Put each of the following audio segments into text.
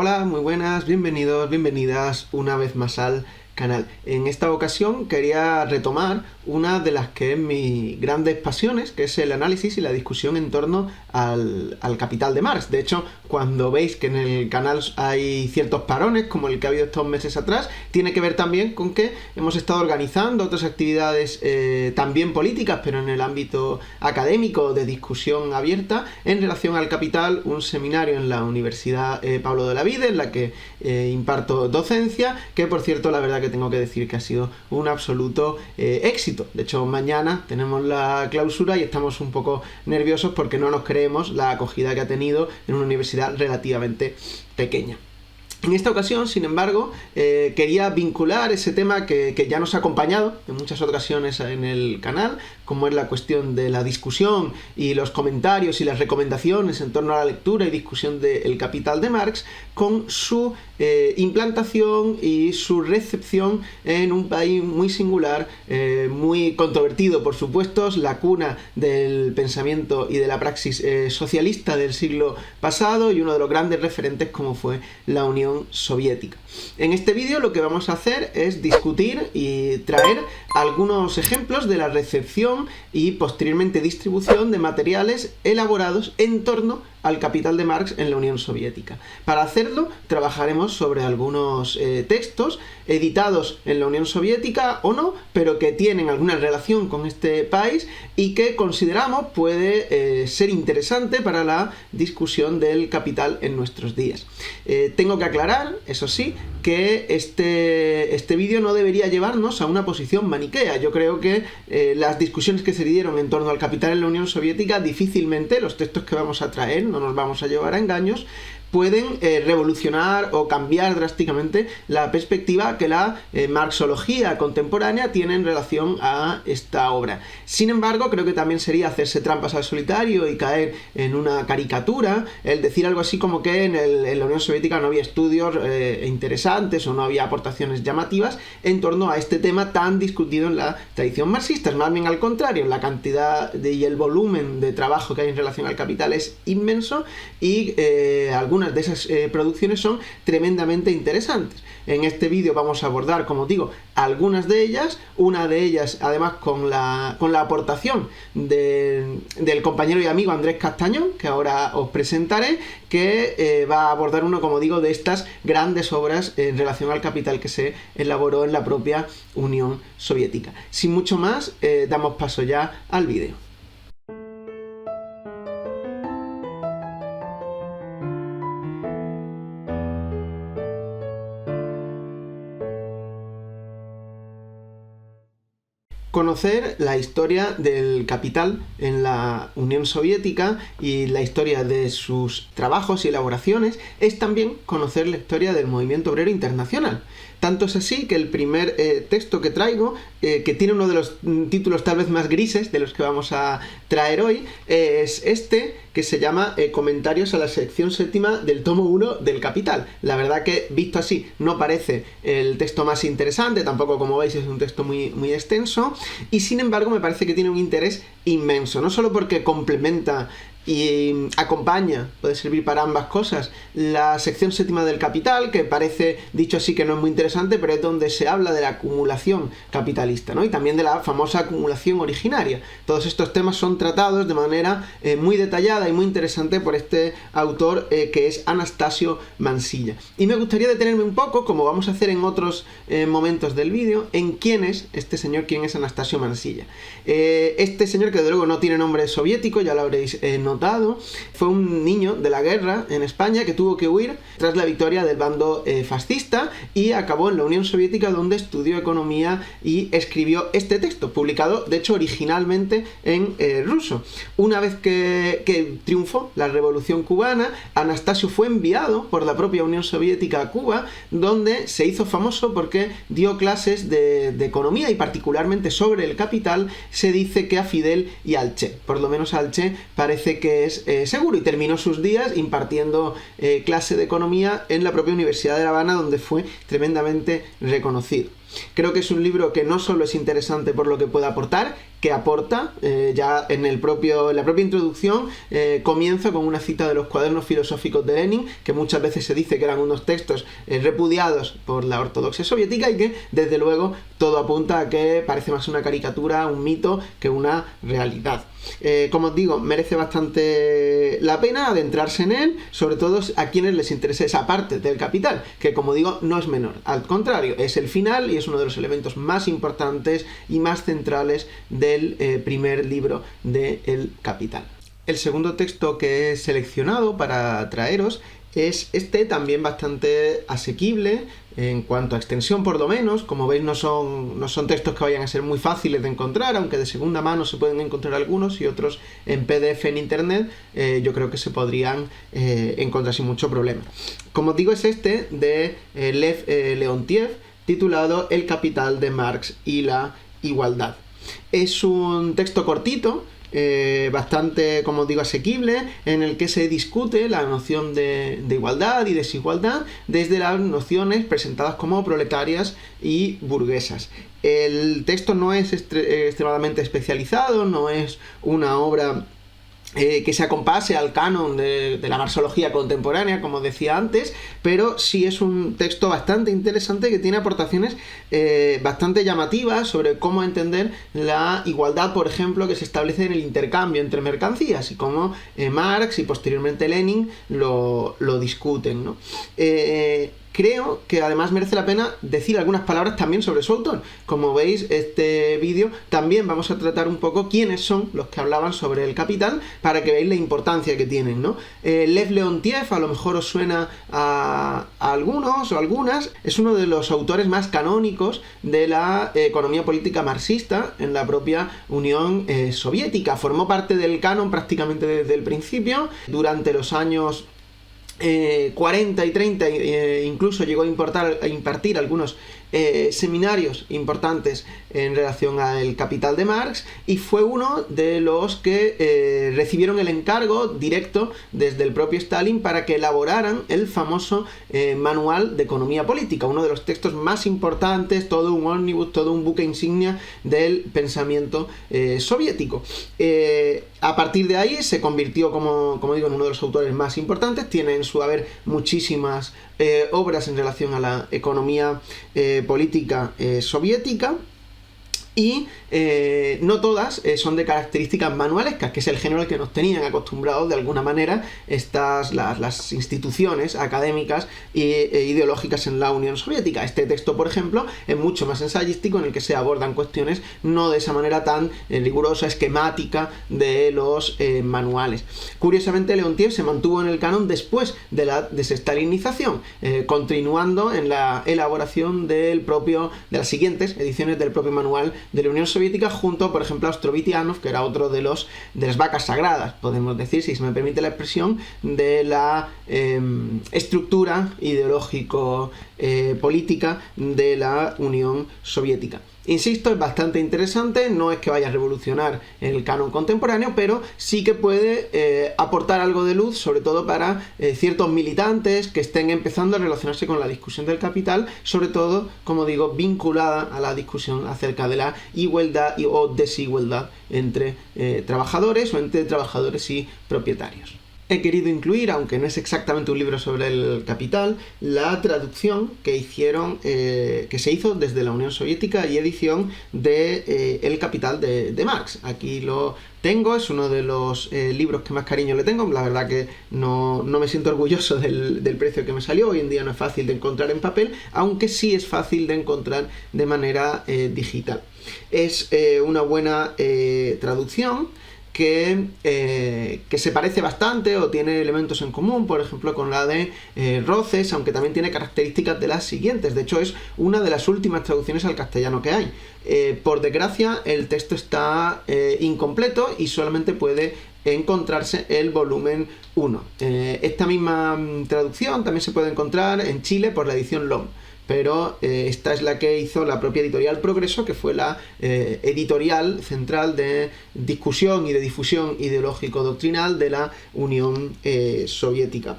Hola, muy buenas, bienvenidos, bienvenidas una vez más al canal. En esta ocasión quería retomar una de las que es mis grandes pasiones, que es el análisis y la discusión en torno al Capital de Marx. De hecho, cuando veis que en el canal hay ciertos parones, como el que ha habido estos meses atrás, tiene que ver también con que hemos estado organizando otras actividades también políticas, pero en el ámbito académico de discusión abierta en relación al Capital, un seminario en la Universidad Pablo de Olavide, en la que imparto docencia, que por cierto la verdad que tengo que decir que ha sido un absoluto éxito. De hecho, mañana tenemos la clausura y estamos un poco nerviosos porque no nos creemos la acogida que ha tenido en una universidad relativamente pequeña. En esta ocasión, sin embargo, quería vincular ese tema que ya nos ha acompañado en muchas ocasiones en el canal, como es la cuestión de la discusión y los comentarios y las recomendaciones en torno a la lectura y discusión del Capital de Marx, con su implantación y su recepción en un país muy singular, muy controvertido, por supuesto, la cuna del pensamiento y de la praxis socialista del siglo pasado y uno de los grandes referentes como fue la Unión Soviética. En este vídeo lo que vamos a hacer es discutir y traer algunos ejemplos de la recepción y posteriormente distribución de materiales elaborados en torno al Capital de Marx en la Unión Soviética. Para hacerlo trabajaremos sobre algunos textos editados en la Unión Soviética o no, pero que tienen alguna relación con este país y que consideramos puede ser interesante para la discusión del Capital en nuestros días. Tengo que aclarar, eso sí, que este vídeo no debería llevarnos a una posición maniquea. Yo creo que las discusiones que se dieron en torno al Capital en la Unión Soviética, difícilmente los textos que vamos a traer, no nos vamos a llevar a engaños, pueden revolucionar o cambiar drásticamente la perspectiva que la marxología contemporánea tiene en relación a esta obra. Sin embargo, creo que también sería hacerse trampas al solitario y caer en una caricatura, el decir algo así como que en la Unión Soviética no había estudios interesantes o no había aportaciones llamativas en torno a este tema tan discutido en la tradición marxista. Es más bien al contrario, la cantidad y el volumen de trabajo que hay en relación al Capital es inmenso y algunas de esas producciones son tremendamente interesantes. En este vídeo vamos a abordar, como digo, algunas de ellas, una de ellas además con la aportación del compañero y amigo Andrés Castañón, que ahora os presentaré, que va a abordar uno, como digo, de estas grandes obras en relación al Capital que se elaboró en la propia Unión Soviética. Sin mucho más, damos paso ya al vídeo. Conocer la historia del Capital en la Unión Soviética y la historia de sus trabajos y elaboraciones es también conocer la historia del movimiento obrero internacional. Tanto es así que el primer texto que traigo, que tiene uno de los títulos tal vez más grises de los que vamos a traer hoy, es este, que se llama Comentarios a la sección séptima del tomo 1 del Capital. La verdad que, visto así, no parece el texto más interesante, tampoco, como veis, es un texto muy extenso, y sin embargo me parece que tiene un interés inmenso, no solo porque complementa y acompaña, puede servir para ambas cosas, la sección séptima del Capital, que parece, dicho así, que no es muy interesante, pero es donde se habla de la acumulación capitalista, ¿no? Y también de la famosa acumulación originaria. Todos estos temas son tratados de manera muy detallada y muy interesante por este autor que es Anastasio Mansilla. Y me gustaría detenerme un poco, como vamos a hacer en otros momentos del vídeo, en quién es este señor, quién es Anastasio Mansilla. Este señor, que de luego no tiene nombre soviético, ya lo habréis notado, fue un niño de la guerra en España que tuvo que huir tras la victoria del bando fascista y acabó en la Unión Soviética, donde estudió economía y escribió este texto, publicado de hecho originalmente en ruso. Una vez que triunfó la Revolución Cubana, Anastasio fue enviado por la propia Unión Soviética a Cuba, donde se hizo famoso porque dio clases de economía y particularmente sobre el Capital. Se dice que a Fidel y al Che, por lo menos al Che parece que es seguro, y terminó sus días impartiendo clase de economía en la propia Universidad de La Habana, donde fue tremendamente reconocido. Creo que es un libro que no solo es interesante por lo que puede aportar, que aporta, ya en la propia introducción comienza con una cita de los cuadernos filosóficos de Lenin, que muchas veces se dice que eran unos textos repudiados por la ortodoxia soviética y que desde luego todo apunta a que parece más una caricatura, un mito, que una realidad. Como os digo, merece bastante la pena adentrarse en él, sobre todo a quienes les interese esa parte del Capital, que como digo no es menor, al contrario, es el final y es uno de los elementos más importantes y más centrales del primer libro de El Capital. El segundo texto que he seleccionado para traeros es este, también bastante asequible en cuanto a extensión por lo menos. Como veis no son textos que vayan a ser muy fáciles de encontrar, aunque de segunda mano se pueden encontrar algunos y otros en PDF en internet, yo creo que se podrían encontrar sin mucho problema. Como os digo, es este de Lev Leontiev, titulado El Capital de Marx y la igualdad. Es un texto cortito, bastante, como os digo, asequible, en el que se discute la noción de igualdad y desigualdad desde las nociones presentadas como proletarias y burguesas. El texto no es extremadamente especializado, no es una obra que se acompase al canon de la marxología contemporánea, como decía antes, pero sí es un texto bastante interesante que tiene aportaciones bastante llamativas sobre cómo entender la igualdad, por ejemplo, que se establece en el intercambio entre mercancías y cómo Marx y posteriormente Lenin lo discuten, ¿no? Creo que además merece la pena decir algunas palabras también sobre su autor. Como veis, este vídeo también vamos a tratar un poco quiénes son los que hablaban sobre El Capital, para que veáis la importancia que tienen, ¿no? Lev Leontiev, a lo mejor os suena a algunos o algunas, es uno de los autores más canónicos de la economía política marxista en la propia Unión Soviética. Formó parte del canon prácticamente desde el principio. Durante los años 40 y 30 incluso llegó a impartir algunos seminarios importantes en relación al Capital de Marx, y fue uno de los que recibieron el encargo directo desde el propio Stalin para que elaboraran el famoso Manual de Economía Política, uno de los textos más importantes, todo un ómnibus, todo un buque insignia del pensamiento soviético. A partir de ahí se convirtió, como digo, en uno de los autores más importantes. Tiene en su haber muchísimas obras en relación a la economía política soviética, y no todas son de características manualescas, que es el género al que nos tenían acostumbrados de alguna manera las instituciones académicas e ideológicas en la Unión Soviética. Este texto, por ejemplo, es mucho más ensayístico, en el que se abordan cuestiones no de esa manera tan rigurosa, esquemática de los manuales. Curiosamente, Leontiev se mantuvo en el canon después de la desestalinización, continuando en la elaboración de las siguientes ediciones del propio manual de la Unión Soviética, junto, por ejemplo, a Ostrovitianov, que era otro de las vacas sagradas, podemos decir, si se me permite la expresión, de la estructura ideológico política de la Unión Soviética. Insisto, es bastante interesante, no es que vaya a revolucionar el canon contemporáneo, pero sí que puede aportar algo de luz, sobre todo para ciertos militantes que estén empezando a relacionarse con la discusión del Capital, sobre todo, como digo, vinculada a la discusión acerca de la igualdad o desigualdad entre trabajadores o entre trabajadores y propietarios. He querido incluir, aunque no es exactamente un libro sobre el Capital, la traducción que se hizo desde la Unión Soviética y edición de El Capital de Marx. Aquí lo tengo, es uno de los libros que más cariño le tengo. La verdad que no me siento orgulloso del precio que me salió. Hoy en día no es fácil de encontrar en papel, aunque sí es fácil de encontrar de manera digital. Es una buena traducción, que se parece bastante o tiene elementos en común, por ejemplo, con la de Roces, aunque también tiene características de las siguientes. De hecho, es una de las últimas traducciones al castellano que hay. Por desgracia, el texto está incompleto y solamente puede encontrarse el volumen 1. Esta misma traducción también se puede encontrar en Chile por la edición LOM, pero esta es la que hizo la propia editorial Progreso, que fue la editorial central de discusión y de difusión ideológico-doctrinal de la Unión Soviética.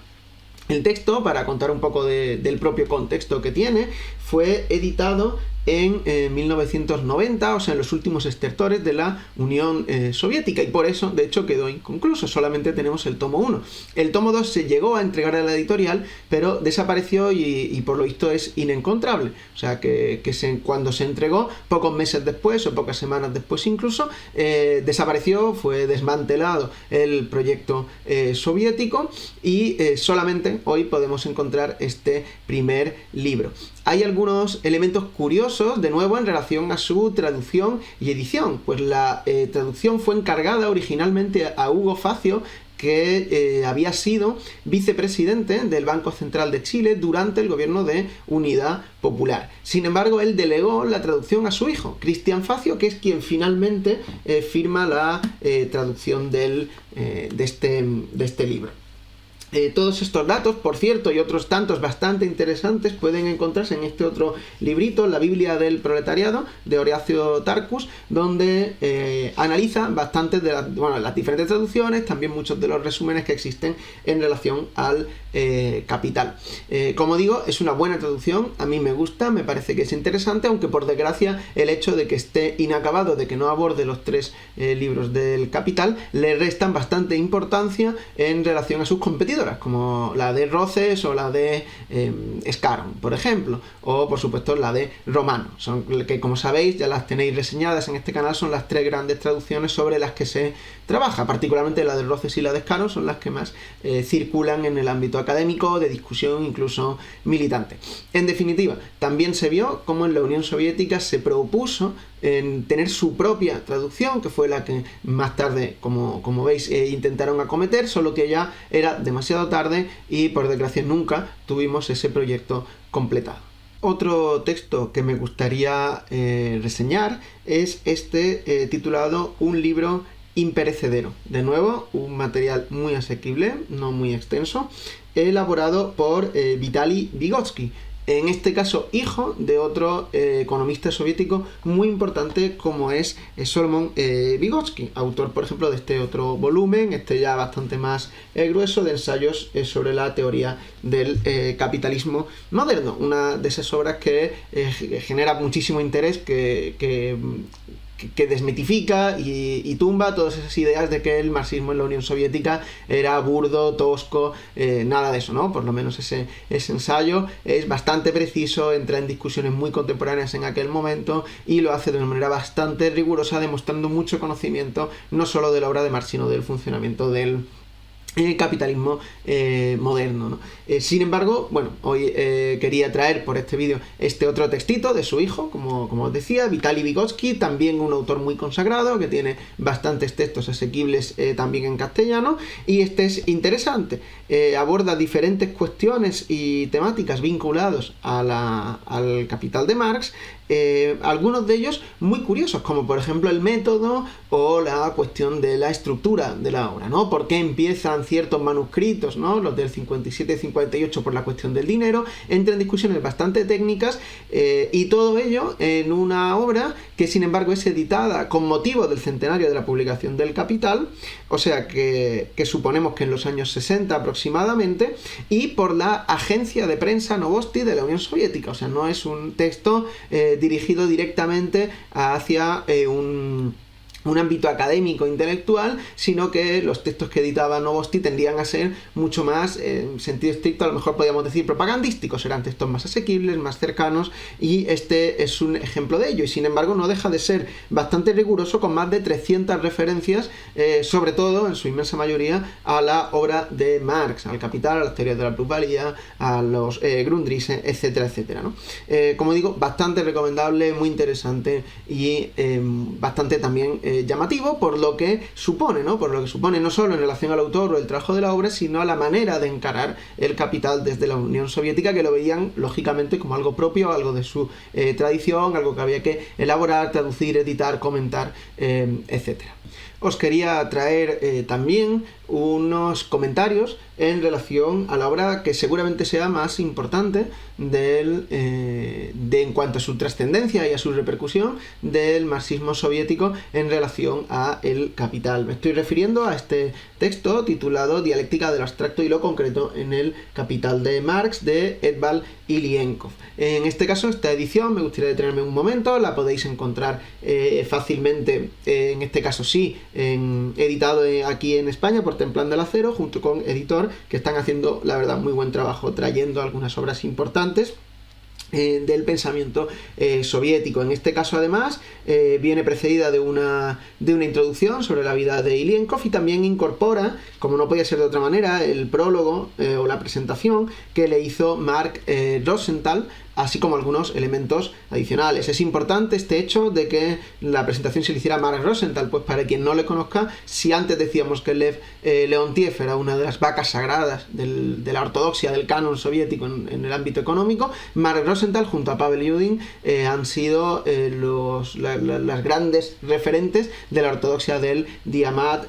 El texto, para contar un poco del propio contexto que tiene, fue editado en 1990, o sea, en los últimos estertores de la Unión Soviética, y por eso, de hecho, quedó inconcluso, solamente tenemos el tomo 1. El tomo 2 se llegó a entregar a la editorial, pero desapareció y por lo visto es inencontrable, o sea, que cuando se entregó, pocos meses después, o pocas semanas después incluso, desapareció, fue desmantelado el proyecto soviético, y solamente hoy podemos encontrar este primer libro. Hay algunos elementos curiosos, de nuevo, en relación a su traducción y edición. Pues la traducción fue encargada originalmente a Hugo Facio, que había sido vicepresidente del Banco Central de Chile durante el gobierno de Unidad Popular. Sin embargo, él delegó la traducción a su hijo, Cristian Facio, que es quien finalmente firma la traducción de este libro. Todos estos datos, por cierto, y otros tantos bastante interesantes, pueden encontrarse en este otro librito, La Biblia del Proletariado, de Horacio Tarcus, donde analiza bastantes de las diferentes traducciones, también muchos de los resúmenes que existen en relación al Capital. Como digo, es una buena traducción, a mí me gusta, me parece que es interesante, aunque por desgracia el hecho de que esté inacabado, de que no aborde los 3 libros del Capital, le restan bastante importancia en relación a sus competidores, como la de Roces o la de Scarron, por ejemplo, o por supuesto la de Romano, son que, como sabéis, ya las tenéis reseñadas en este canal, son las 3 grandes traducciones sobre las que se trabaja, particularmente la de Roces y la de Scarron son las que más circulan en el ámbito académico, de discusión, incluso militante. En definitiva, también se vio cómo en la Unión Soviética se propuso en tener su propia traducción, que fue la que más tarde, como veis, intentaron acometer, solo que ya era demasiado tarde y por desgracia nunca tuvimos ese proyecto completado. Otro texto que me gustaría reseñar es este titulado Un libro imperecedero. De nuevo, un material muy asequible, no muy extenso, elaborado por Vitaly Vygotsky, en este caso hijo de otro economista soviético muy importante como es Solomon Vygotsky, autor por ejemplo de este otro volumen, este ya bastante más grueso, de ensayos sobre la teoría del capitalismo moderno, una de esas obras que genera muchísimo interés, que desmitifica y tumba todas esas ideas de que el marxismo en la Unión Soviética era burdo, tosco, nada de eso, ¿no? Por lo menos ese ensayo es bastante preciso, entra en discusiones muy contemporáneas en aquel momento y lo hace de una manera bastante rigurosa, demostrando mucho conocimiento no solo de la obra de Marx, sino del funcionamiento del capitalismo moderno, ¿no? Sin embargo, bueno, hoy quería traer por este vídeo este otro textito de su hijo, como os decía, Vitaly Vygotsky, también un autor muy consagrado, que tiene bastantes textos asequibles también en castellano, y este es interesante, aborda diferentes cuestiones y temáticas vinculados al Capital de Marx, algunos de ellos muy curiosos, como por ejemplo el método o la cuestión de la estructura de la obra, ¿no? ¿Por qué empiezan ciertos manuscritos, ¿no? Los del 57 y 58 por la cuestión del dinero? Entra en discusiones bastante técnicas y todo ello en una obra que sin embargo es editada con motivo del centenario de la publicación del Capital, o sea que suponemos que en los años 60 aproximadamente, y por la agencia de prensa Novosti de la Unión Soviética, o sea, no es un texto dirigido directamente hacia un ámbito académico intelectual, sino que los textos que editaba Novosti tendrían a ser mucho más, en sentido estricto, a lo mejor podríamos decir propagandísticos, eran textos más asequibles, más cercanos, y este es un ejemplo de ello, y sin embargo no deja de ser bastante riguroso, con más de 300 referencias, sobre todo, en su inmensa mayoría, a la obra de Marx, al Capital, a las teorías de la plusvalía, a los Grundrisse, etcétera, etcétera, ¿no? Como digo, bastante recomendable, muy interesante y bastante también llamativo por lo que supone, ¿no? Por lo que supone no solo en relación al autor o el trabajo de la obra, sino a la manera de encarar el Capital desde la Unión Soviética, que lo veían lógicamente como algo propio, algo de su tradición, algo que había que elaborar, traducir, editar, comentar, etcétera. Os quería traer también unos comentarios en relación a la obra que seguramente sea más importante en cuanto a su trascendencia y a su repercusión del marxismo soviético en relación a el capital. Me estoy refiriendo a este texto titulado Dialéctica de lo abstracto y lo concreto en el capital de Marx, de Edvald Ilienkov. En este caso, esta edición, me gustaría detenerme un momento, la podéis encontrar fácilmente, en este caso sí, editado aquí en España por Templán del Acero, junto con Editor, que están haciendo, la verdad, muy buen trabajo trayendo algunas obras importantes del pensamiento soviético. En este caso, además, viene precedida de una introducción sobre la vida de Ilienkov y también incorpora, como no podía ser de otra manera, el prólogo o la presentación que le hizo Mark Rosenthal, así como algunos elementos adicionales. Es importante este hecho de que la presentación se le hiciera a Mark Rosenthal, pues para quien no le conozca, si antes decíamos que Lev Leontiev era una de las vacas sagradas de la ortodoxia del canon soviético en el ámbito económico, Mark Rosenthal junto a Pavel Yudin han sido las grandes referentes de la ortodoxia del Diamad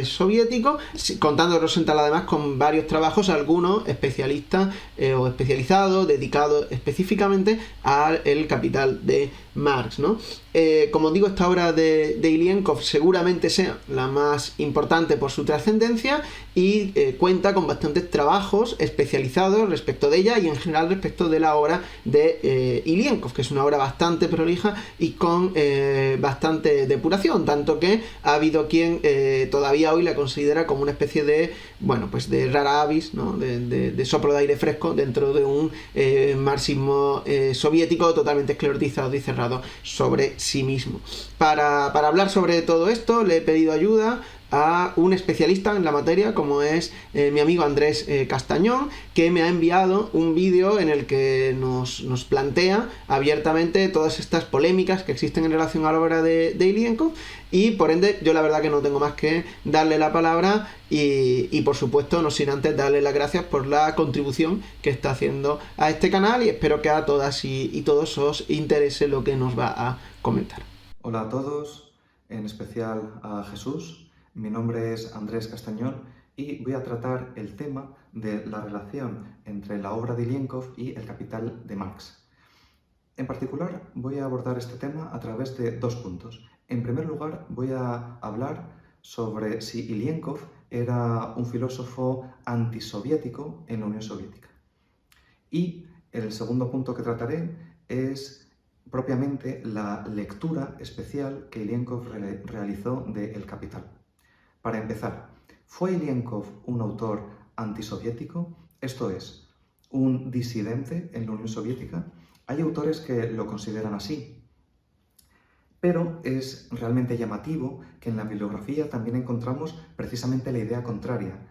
soviético, contando Rosenthal además con varios trabajos, algunos especialistas o especializados, dedicados específicamente al capital de Marx, ¿no? Como digo, esta obra de Ilienkov seguramente sea la más importante por su trascendencia y cuenta con bastantes trabajos especializados respecto de ella y en general respecto de la obra de Ilienkov, que es una obra bastante prolija y con bastante depuración, tanto que ha habido quien todavía hoy la considera como una especie de, bueno, pues de rara avis, ¿no? de soplo de aire fresco dentro de un marxismo soviético totalmente esclerotizado y cerrado sobre sí mismo. Para hablar sobre todo esto le he pedido ayuda a un especialista en la materia como es mi amigo Andrés Castañón, que me ha enviado un vídeo en el que nos plantea abiertamente todas estas polémicas que existen en relación a la obra de Ilienkov y por ende yo la verdad que no tengo más que darle la palabra y por supuesto no sin antes darle las gracias por la contribución que está haciendo a este canal y espero que a todas y todos os interese lo que nos va a comentar. Hola a todos, en especial a Jesús. Mi nombre es Andrés Castañón y voy a tratar el tema de la relación entre la obra de Ilienkov y el capital de Marx. En particular, voy a abordar este tema a través de dos puntos. En primer lugar, voy a hablar sobre si Ilienkov era un filósofo antisoviético en la Unión Soviética. Y el segundo punto que trataré es propiamente la lectura especial que Ilienkov realizó de El Capital. Para empezar, ¿fue Ilienkov un autor antisoviético? Esto es, un disidente en la Unión Soviética. Hay autores que lo consideran así, pero es realmente llamativo que en la bibliografía también encontramos precisamente la idea contraria,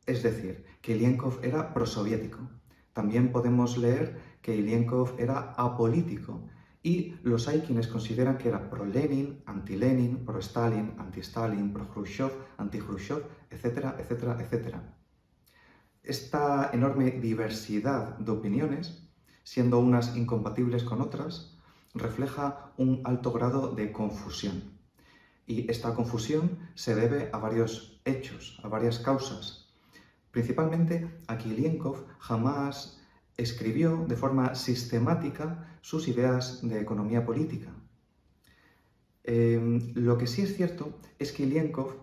es decir, que Ilienkov era prosoviético. También podemos leer que Ilienkov era apolítico, y los hay quienes consideran que era pro-Lenin, anti-Lenin, pro-Stalin, anti-Stalin, pro-Khrushchev, anti-Khrushchev, etcétera, etcétera, etcétera. Esta enorme diversidad de opiniones, siendo unas incompatibles con otras, refleja un alto grado de confusión. Y esta confusión se debe a varios hechos, a varias causas. Principalmente a que Ilienkov jamás escribió de forma sistemática sus ideas de economía política. Lo que sí es cierto es que Ilienkov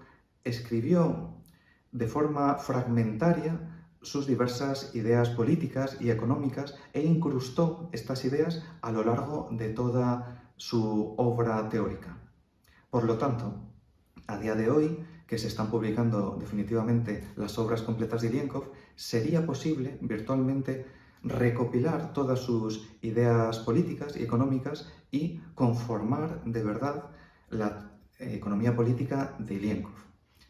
escribió de forma fragmentaria sus diversas ideas políticas y económicas e incrustó estas ideas a lo largo de toda su obra teórica. Por lo tanto, a día de hoy, que se están publicando definitivamente las obras completas de Ilienkov, sería posible virtualmente recopilar todas sus ideas políticas y económicas y conformar de verdad la economía política de Ilienkov.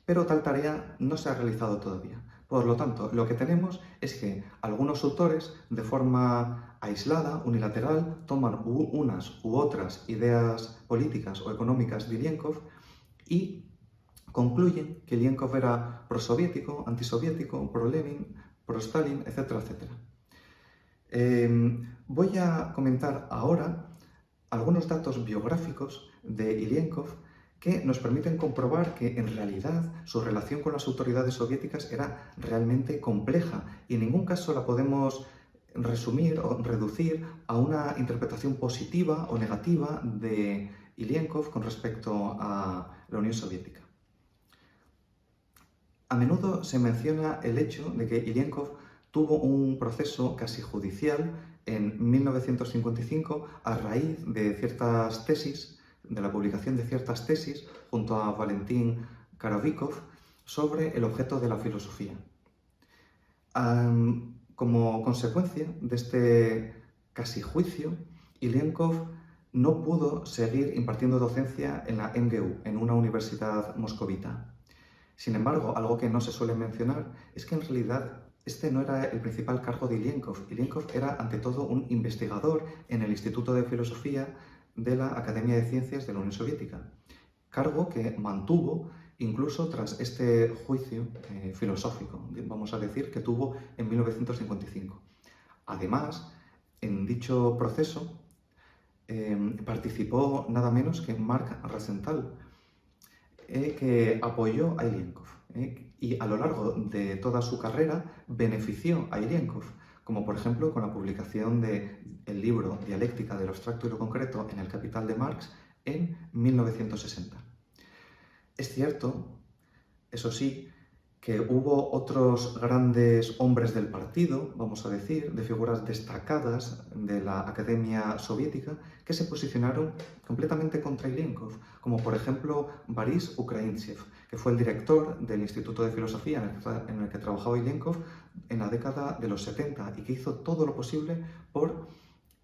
Pero tal tarea no se ha realizado todavía. Por lo tanto, lo que tenemos es que algunos autores, de forma aislada, unilateral, toman unas u otras ideas políticas o económicas de Ilienkov y concluyen que Ilienkov era prosoviético, antisoviético, pro-Lenin, pro-Stalin, etcétera, etcétera. Voy a comentar ahora algunos datos biográficos de Ilienkov que nos permiten comprobar que en realidad su relación con las autoridades soviéticas era realmente compleja y en ningún caso la podemos resumir o reducir a una interpretación positiva o negativa de Ilienkov con respecto a la Unión Soviética. A menudo se menciona el hecho de que Ilienkov tuvo un proceso casi judicial en 1955 a raíz de ciertas tesis, de la publicación de ciertas tesis junto a Valentín Karavikov sobre el objeto de la filosofía. Como consecuencia de este casi juicio, Ilienkov no pudo seguir impartiendo docencia en la MGU, en una universidad moscovita. Sin embargo, algo que no se suele mencionar es que en realidad este no era el principal cargo de Ilienkov. Ilienkov era ante todo un investigador en el Instituto de Filosofía de la Academia de Ciencias de la Unión Soviética, cargo que mantuvo incluso tras este juicio filosófico, vamos a decir, que tuvo en 1955. Además, en dicho proceso participó nada menos que Marc Rosenthal, que apoyó a Ilienkov y a lo largo de toda su carrera benefició a Ilienkov, como por ejemplo con la publicación del libro Dialéctica de lo abstracto y lo concreto en El Capital de Marx en 1960. Es cierto, eso sí, que hubo otros grandes hombres del partido, vamos a decir, de figuras destacadas de la Academia Soviética, que se posicionaron completamente contra Ilienkov, como por ejemplo Boris Ukraintsev, que fue el director del Instituto de Filosofía en el que trabajaba Ilienkov en la década de los 70 y que hizo todo lo posible por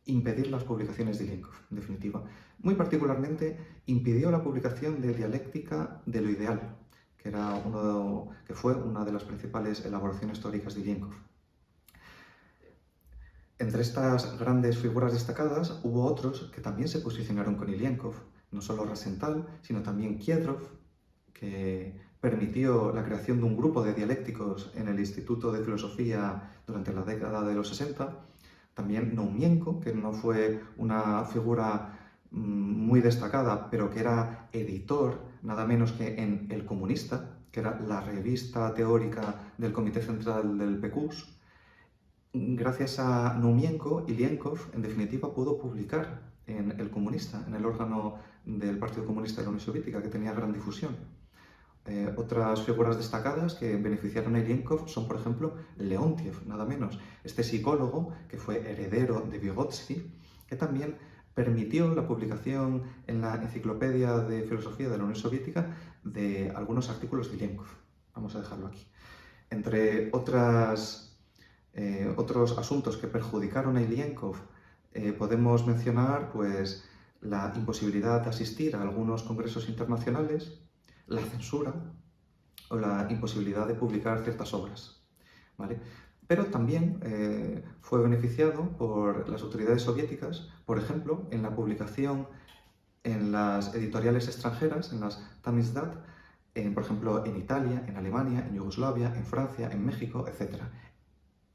impedir las publicaciones de Ilienkov, en definitiva. Muy particularmente impidió la publicación de Dialéctica de lo ideal, que fue una de las principales elaboraciones teóricas de Ilienkov. Entre estas grandes figuras destacadas hubo otros que también se posicionaron con Ilienkov, no solo Rosenthal, sino también Kiedrov, que permitió la creación de un grupo de dialécticos en el Instituto de Filosofía durante la década de los 60, también Noumienko, que no fue una figura muy destacada, pero que era editor nada menos que en El Comunista, que era la revista teórica del Comité Central del PQS. Gracias a Noumienko, Ilienkov, en definitiva, pudo publicar en El Comunista, en el órgano del Partido Comunista de la Unión Soviética, que tenía gran difusión. Otras figuras destacadas que beneficiaron a Ilienkov son, por ejemplo, Leontiev, nada menos, este psicólogo que fue heredero de Vygotsky, que también permitió la publicación en la Enciclopedia de Filosofía de la Unión Soviética de algunos artículos de Ilienkov. Vamos a dejarlo aquí. Entre otros asuntos que perjudicaron a Ilienkov, podemos mencionar pues, la imposibilidad de asistir a algunos congresos internacionales, la censura o la imposibilidad de publicar ciertas obras, ¿vale? Pero también fue beneficiado por las autoridades soviéticas, por ejemplo, en la publicación en las editoriales extranjeras, en las Tamizdat, por ejemplo, en Italia, en Alemania, en Yugoslavia, en Francia, en México, etc.,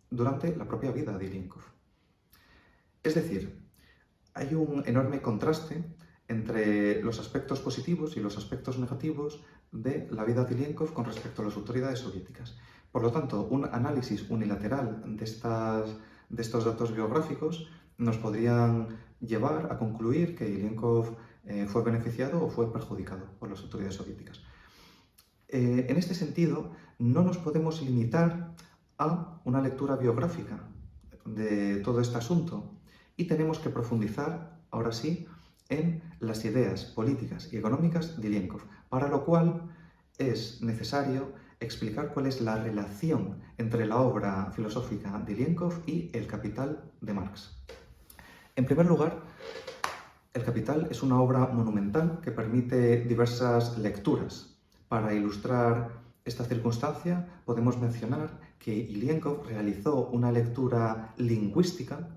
durante la propia vida de Ilienkov. Es decir, hay un enorme contraste entre los aspectos positivos y los aspectos negativos de la vida de Ilienkov con respecto a las autoridades soviéticas. Por lo tanto, un análisis unilateral de estos datos biográficos nos podrían llevar a concluir que Ilienkov fue beneficiado o fue perjudicado por las autoridades soviéticas. En este sentido, no nos podemos limitar a una lectura biográfica de todo este asunto y tenemos que profundizar, ahora sí, en las ideas políticas y económicas de Ilienkov, para lo cual es necesario explicar cuál es la relación entre la obra filosófica de Ilienkov y El Capital de Marx. En primer lugar, El Capital es una obra monumental que permite diversas lecturas. Para ilustrar esta circunstancia, podemos mencionar que Ilienkov realizó una lectura lingüística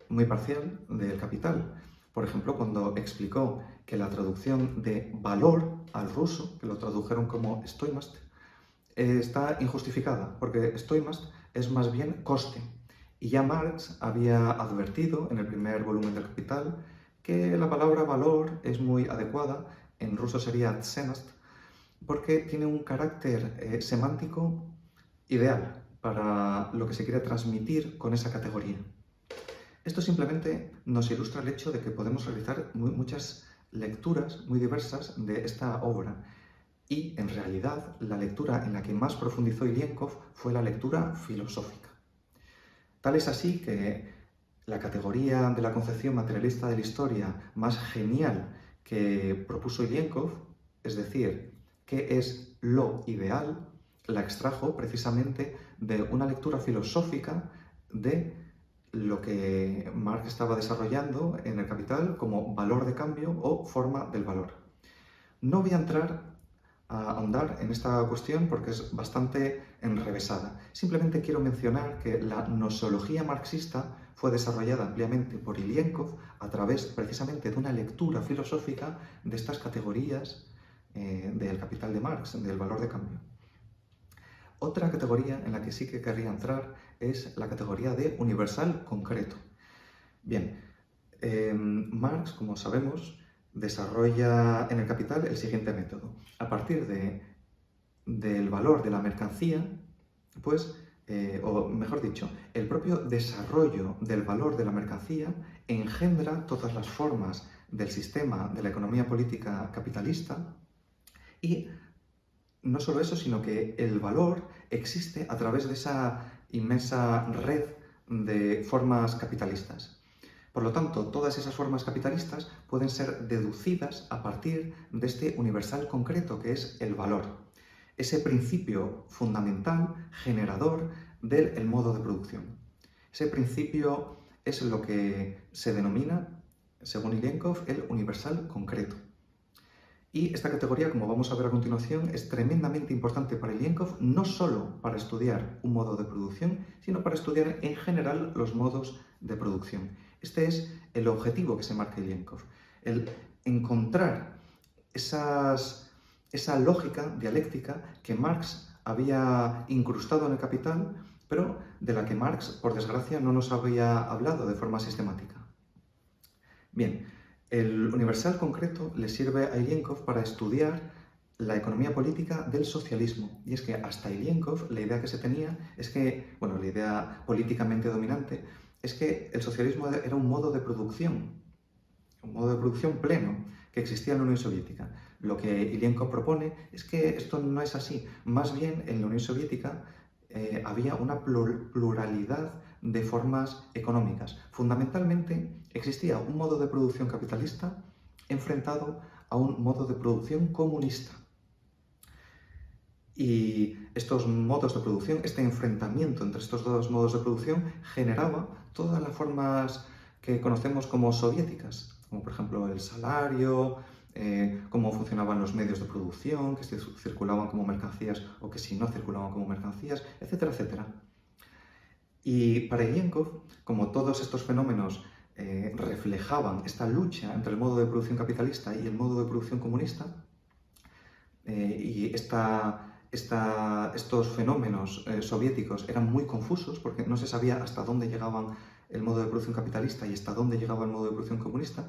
muy parcial del Capital. Por ejemplo, cuando explicó que la traducción de valor al ruso, que lo tradujeron como stoimast, está injustificada, porque stoimast es más bien coste. Y ya Marx había advertido en el primer volumen del Capital que la palabra valor es muy adecuada en ruso sería tsenast, porque tiene un carácter semántico ideal para lo que se quiere transmitir con esa categoría. Esto simplemente nos ilustra el hecho de que podemos realizar muchas lecturas muy diversas de esta obra. Y, en realidad, la lectura en la que más profundizó Ilienkov fue la lectura filosófica. Tal es así que la categoría de la concepción materialista de la historia más genial que propuso Ilienkov, es decir, qué es lo ideal, la extrajo precisamente de una lectura filosófica de lo que Marx estaba desarrollando en el Capital como valor de cambio o forma del valor. No voy a entrar a ahondar en esta cuestión porque es bastante enrevesada. Simplemente quiero mencionar que la nosología marxista fue desarrollada ampliamente por Ilienkov a través precisamente de una lectura filosófica de estas categorías del Capital de Marx, del valor de cambio. Otra categoría en la que sí que querría entrar es la categoría de universal concreto. Bien, Marx, como sabemos, desarrolla en el Capital el siguiente método. A partir del valor de la mercancía, pues, o mejor dicho, el propio desarrollo del valor de la mercancía engendra todas las formas del sistema de la economía política capitalista y no solo eso, sino que el valor existe a través de esa inmensa red de formas capitalistas. Por lo tanto, todas esas formas capitalistas pueden ser deducidas a partir de este universal concreto que es el valor, ese principio fundamental generador del modo de producción. Ese principio es lo que se denomina, según Ilienkov, el universal concreto. Y esta categoría, como vamos a ver a continuación, es tremendamente importante para Ilienkov, no solo para estudiar un modo de producción, sino para estudiar en general los modos de producción. Este es el objetivo que se marca Ilienkov, el encontrar esa lógica dialéctica que Marx había incrustado en el Capital, pero de la que Marx, por desgracia, no nos había hablado de forma sistemática. Bien, el universal concreto le sirve a Ilienkov para estudiar la economía política del socialismo. Y es que hasta Ilienkov la idea que se tenía es que, bueno, la idea políticamente dominante es que el socialismo era un modo de producción pleno que existía en la Unión Soviética. Lo que Ilienkov propone es que esto no es así. Más bien, en la Unión Soviética había una pluralidad de formas económicas. Fundamentalmente, existía un modo de producción capitalista enfrentado a un modo de producción comunista. Y estos modos de producción, este enfrentamiento entre estos dos modos de producción, generaba todas las formas que conocemos como soviéticas, como por ejemplo el salario, cómo funcionaban los medios de producción, que si circulaban como mercancías o que si no circulaban como mercancías, etcétera, etcétera. Y para Ilienkov, como todos estos fenómenos reflejaban esta lucha entre el modo de producción capitalista y el modo de producción comunista, y estos fenómenos soviéticos eran muy confusos porque no se sabía hasta dónde llegaban el modo de producción capitalista y hasta dónde llegaba el modo de producción comunista,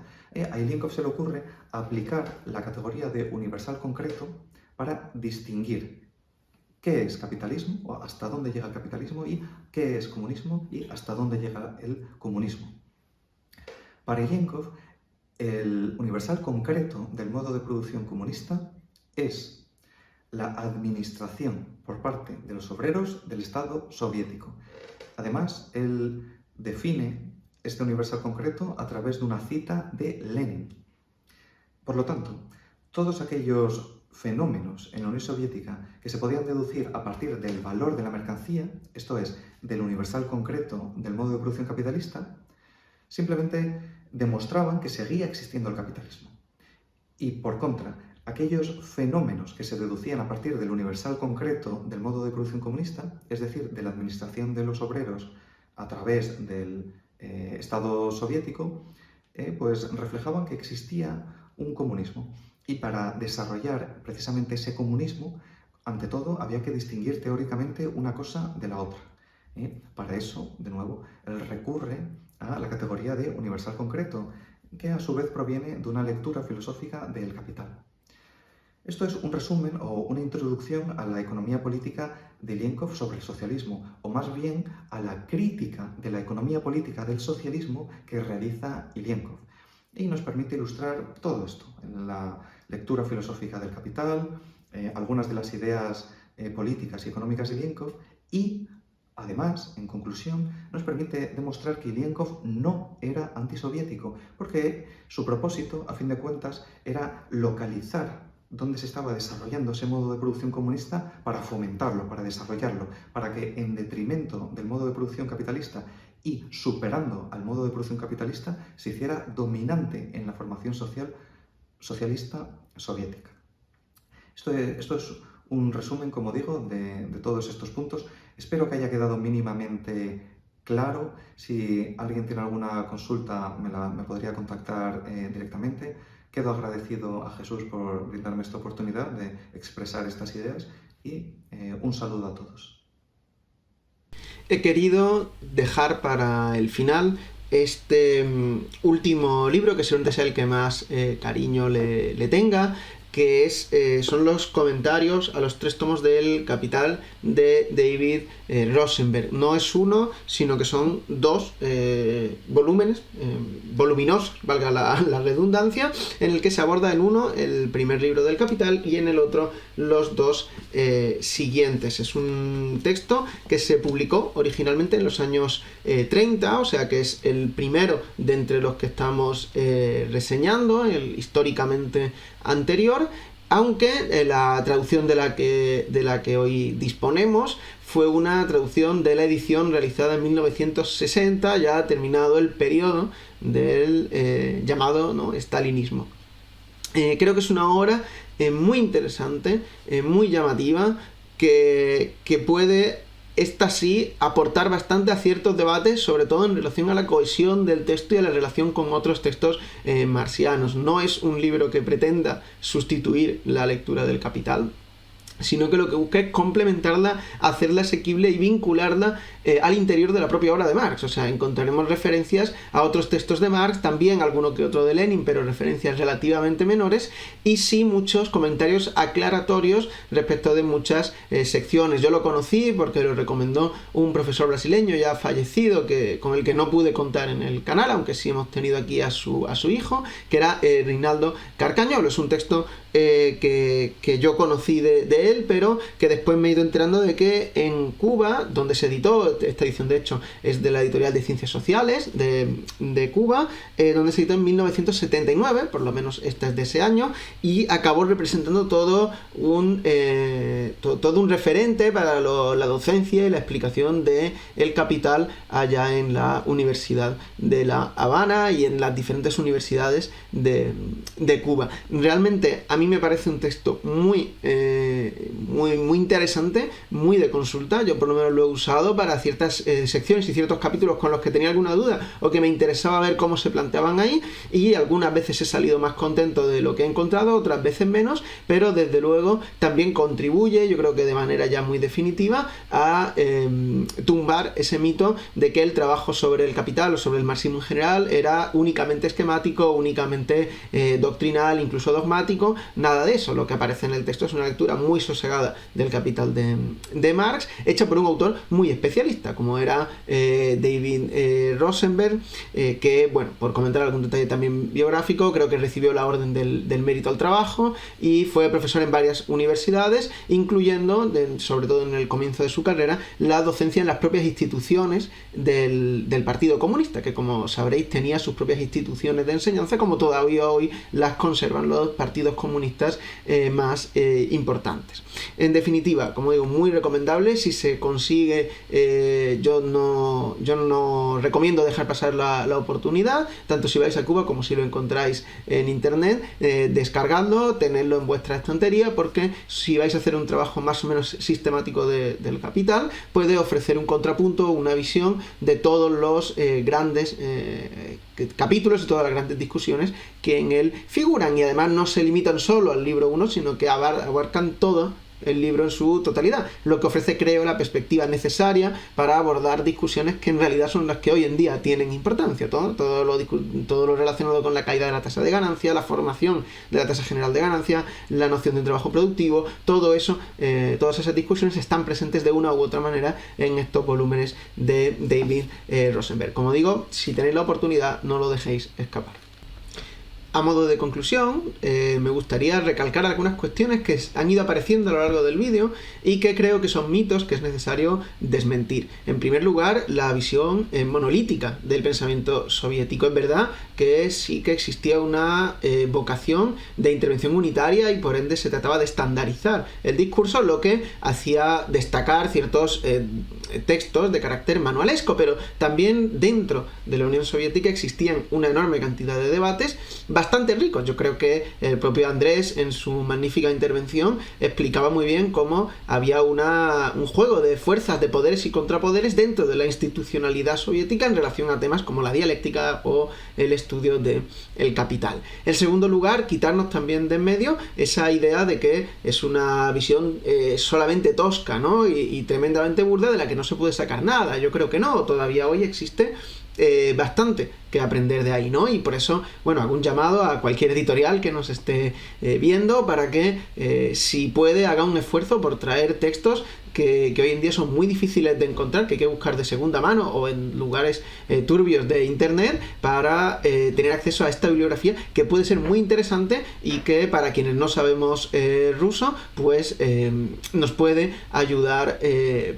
a Ilienkov se le ocurre aplicar la categoría de universal concreto para distinguir qué es capitalismo, o hasta dónde llega el capitalismo, y qué es comunismo, y hasta dónde llega el comunismo. Para Ilienkov, el universal concreto del modo de producción comunista es la administración por parte de los obreros del Estado soviético. Además, él define este universal concreto a través de una cita de Lenin. Por lo tanto, todos aquellos fenómenos en la Unión Soviética que se podían deducir a partir del valor de la mercancía, esto es, del universal concreto del modo de producción capitalista, simplemente demostraban que seguía existiendo el capitalismo. Y por contra, aquellos fenómenos que se deducían a partir del universal concreto del modo de producción comunista, es decir, de la administración de los obreros a través del Estado soviético, pues reflejaban que existía un comunismo. Y para desarrollar precisamente ese comunismo, ante todo, había que distinguir teóricamente una cosa de la otra. Para eso, de nuevo, él recurre a la categoría de universal concreto, que a su vez proviene de una lectura filosófica del Capital. Esto es un resumen o una introducción a la economía política de Ilienkov sobre el socialismo, o más bien a la crítica de la economía política del socialismo que realiza Ilienkov. Y nos permite ilustrar todo esto en la lectura filosófica del Capital, algunas de las ideas políticas y económicas de Ilienkov y, además, en conclusión, nos permite demostrar que Ilienkov no era antisoviético, porque su propósito, a fin de cuentas, era localizar dónde se estaba desarrollando ese modo de producción comunista para fomentarlo, para desarrollarlo, para que en detrimento del modo de producción capitalista y superando al modo de producción capitalista se hiciera dominante en la formación socialista soviética. Esto es un resumen, como digo, de todos estos puntos. Espero que haya quedado mínimamente claro. Si alguien tiene alguna consulta, me podría contactar directamente. Quedo agradecido a Jesús por brindarme esta oportunidad de expresar estas ideas y un saludo a todos. He querido dejar para el final este último libro, que seguramente sea el que más cariño le tenga, que son los comentarios a los 3 tomos del Capital de David Rosenberg. No es uno, sino que son 2 volúmenes, voluminosos, valga la redundancia, en el que se aborda en uno el primer libro del Capital y en el otro los 2 siguientes. Es un texto que se publicó originalmente en los años 30, o sea que es el primero de entre los que estamos reseñando, el históricamente anterior, aunque la traducción de la que hoy disponemos fue una traducción de la edición realizada en 1960, ya terminado el periodo del llamado, ¿no?, estalinismo. Creo que es una obra muy interesante, muy llamativa, que puede, esta sí, aportar bastante a ciertos debates, sobre todo en relación a la cohesión del texto y a la relación con otros textos marxianos. No es un libro que pretenda sustituir la lectura del Capital, sino que lo que busca es complementarla, hacerla asequible y vincularla al interior de la propia obra de Marx. O sea, encontraremos referencias a otros textos de Marx, también alguno que otro de Lenin, pero referencias relativamente menores, y sí muchos comentarios aclaratorios respecto de muchas secciones. Yo lo conocí porque lo recomendó un profesor brasileño ya fallecido, con el que no pude contar en el canal, aunque sí hemos tenido aquí a su hijo, que era Reinaldo Carcañolo. Es un texto que yo conocí de él, pero que después me he ido enterando de que en Cuba, donde se editó, esta edición de hecho es de la editorial de Ciencias Sociales de Cuba, donde se editó en 1979, por lo menos esta es de ese año, y acabó representando todo un referente para la docencia y la explicación de El Capital allá en la Universidad de La Habana y en las diferentes universidades de Cuba. Realmente a mí me parece un texto muy interesante, muy de consulta. Yo por lo menos lo he usado para ciertas secciones y ciertos capítulos con los que tenía alguna duda o que me interesaba ver cómo se planteaban ahí, y algunas veces he salido más contento de lo que he encontrado, otras veces menos, pero desde luego también contribuye, yo creo que de manera ya muy definitiva, a tumbar ese mito de que el trabajo sobre el Capital o sobre el marxismo en general era únicamente esquemático, únicamente doctrinal, incluso dogmático. Nada de eso. Lo que aparece en el texto es una lectura muy sosegada del Capital de Marx, hecha por un autor muy especialista, como era David Rosenberg, que, bueno, por comentar algún detalle también biográfico, creo que recibió la Orden del Mérito al Trabajo y fue profesor en varias universidades, incluyendo, sobre todo en el comienzo de su carrera, la docencia en las propias instituciones del Partido Comunista, que, como sabréis, tenía sus propias instituciones de enseñanza, como todavía hoy las conservan los partidos comunistas más importantes. En definitiva, como digo, muy recomendable. Si se consigue, yo no recomiendo dejar pasar la oportunidad, tanto si vais a Cuba como si lo encontráis en internet, descargadlo, tenerlo en vuestra estantería, porque si vais a hacer un trabajo más o menos sistemático del Capital, puede ofrecer un contrapunto, una visión de todos los grandes capítulos y todas las grandes discusiones que en él figuran, y además no se limitan solo al libro 1, sino que abarcan todo el libro en su totalidad, lo que ofrece, creo, la perspectiva necesaria para abordar discusiones que en realidad son las que hoy en día tienen importancia, todo lo relacionado con la caída de la tasa de ganancia, la formación de la tasa general de ganancia, la noción de trabajo productivo, todo eso, todas esas discusiones están presentes de una u otra manera en estos volúmenes de David Rosenberg. Como digo, si tenéis la oportunidad, no lo dejéis escapar. A modo de conclusión, me gustaría recalcar algunas cuestiones que han ido apareciendo a lo largo del vídeo y que creo que son mitos que es necesario desmentir. En primer lugar, la visión monolítica del pensamiento soviético. Es verdad que sí que existía una vocación de intervención unitaria y por ende se trataba de estandarizar el discurso, lo que hacía destacar ciertos textos de carácter manualesco, pero también dentro de la Unión Soviética existían una enorme cantidad de debates bastante ricos. Yo creo que el propio Andrés, en su magnífica intervención, explicaba muy bien cómo había un juego de fuerzas, de poderes y contrapoderes dentro de la institucionalidad soviética en relación a temas como la dialéctica o el estudio del capital. En segundo lugar, quitarnos también de en medio esa idea de que es una visión solamente tosca, ¿no? y tremendamente burda de la que no se puede sacar nada. Yo creo que no, todavía hoy existe bastante que aprender de ahí, ¿no? Y por eso, bueno, hago un llamado a cualquier editorial que nos esté viendo para que, si puede, haga un esfuerzo por traer textos que hoy en día son muy difíciles de encontrar, que hay que buscar de segunda mano o en lugares turbios de internet para tener acceso a esta bibliografía que puede ser muy interesante y que para quienes no sabemos ruso, pues nos puede ayudar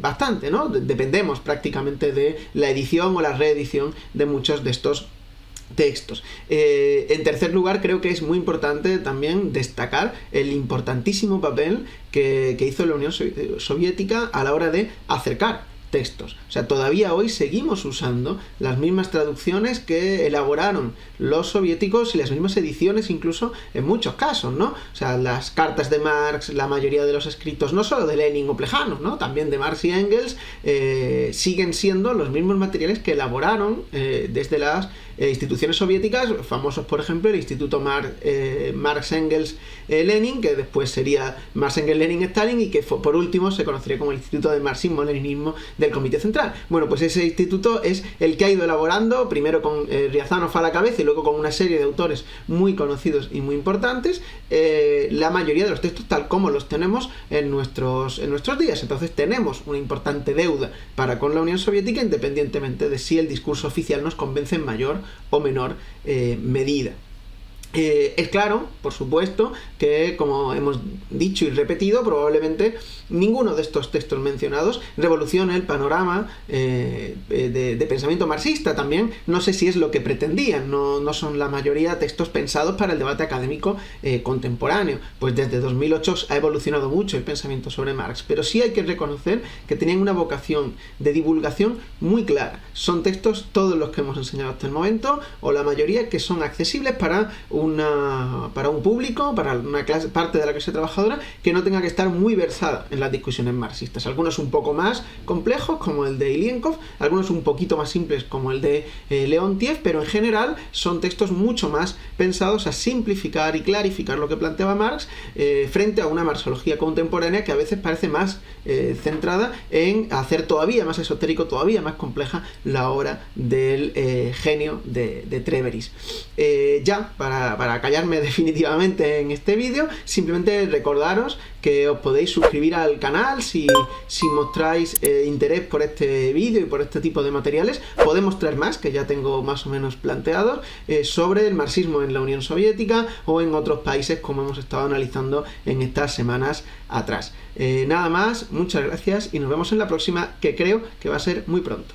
bastante, ¿no? Dependemos prácticamente de la edición o la reedición de muchos de estos textos. En tercer lugar, creo que es muy importante también destacar el importantísimo papel que hizo la Unión Soviética a la hora de acercar textos. O sea, todavía hoy seguimos usando las mismas traducciones que elaboraron los soviéticos y las mismas ediciones incluso en muchos casos, ¿no? O sea, las cartas de Marx, la mayoría de los escritos, no solo de Lenin o Plejánov, ¿no? También de Marx y Engels, siguen siendo los mismos materiales que elaboraron desde las instituciones soviéticas, famosos por ejemplo el Instituto Marx Engels Lenin, que después sería Marx Engels Lenin Stalin y que por último se conocería como el Instituto de Marxismo-Leninismo del Comité Central. Bueno, pues ese instituto es el que ha ido elaborando, primero con Riazanov a la cabeza y luego con una serie de autores muy conocidos y muy importantes, la mayoría de los textos tal como los tenemos en nuestros días. Entonces tenemos una importante deuda para con la Unión Soviética, independientemente de si el discurso oficial nos convence en mayor o menor medida. Es claro, por supuesto, que como hemos dicho y repetido, probablemente ninguno de estos textos mencionados revolucione el panorama de pensamiento marxista. También no sé si es lo que pretendían, no son la mayoría textos pensados para el debate académico contemporáneo, pues desde 2008 ha evolucionado mucho el pensamiento sobre Marx, pero sí hay que reconocer que tenían una vocación de divulgación muy clara. Son textos, todos los que hemos enseñado hasta el momento, o la mayoría, que son accesibles para un público, para una parte de la clase trabajadora que no tenga que estar muy versada en las discusiones marxistas. Algunos un poco más complejos, como el de Ilienkov, algunos un poquito más simples, como el de Leontiev, pero en general son textos mucho más pensados a simplificar y clarificar lo que planteaba Marx frente a una marxología contemporánea que a veces parece más centrada en hacer todavía más esotérico, todavía más compleja la obra del genio de Treveris. Ya, para callarme definitivamente en este vídeo, simplemente recordaros que os podéis suscribir al canal si mostráis interés por este vídeo y por este tipo de materiales. Podemos traer más, que ya tengo más o menos planteados, sobre el marxismo en la Unión Soviética o en otros países, como hemos estado analizando en estas semanas atrás. Nada más, muchas gracias y nos vemos en la próxima, que creo que va a ser muy pronto.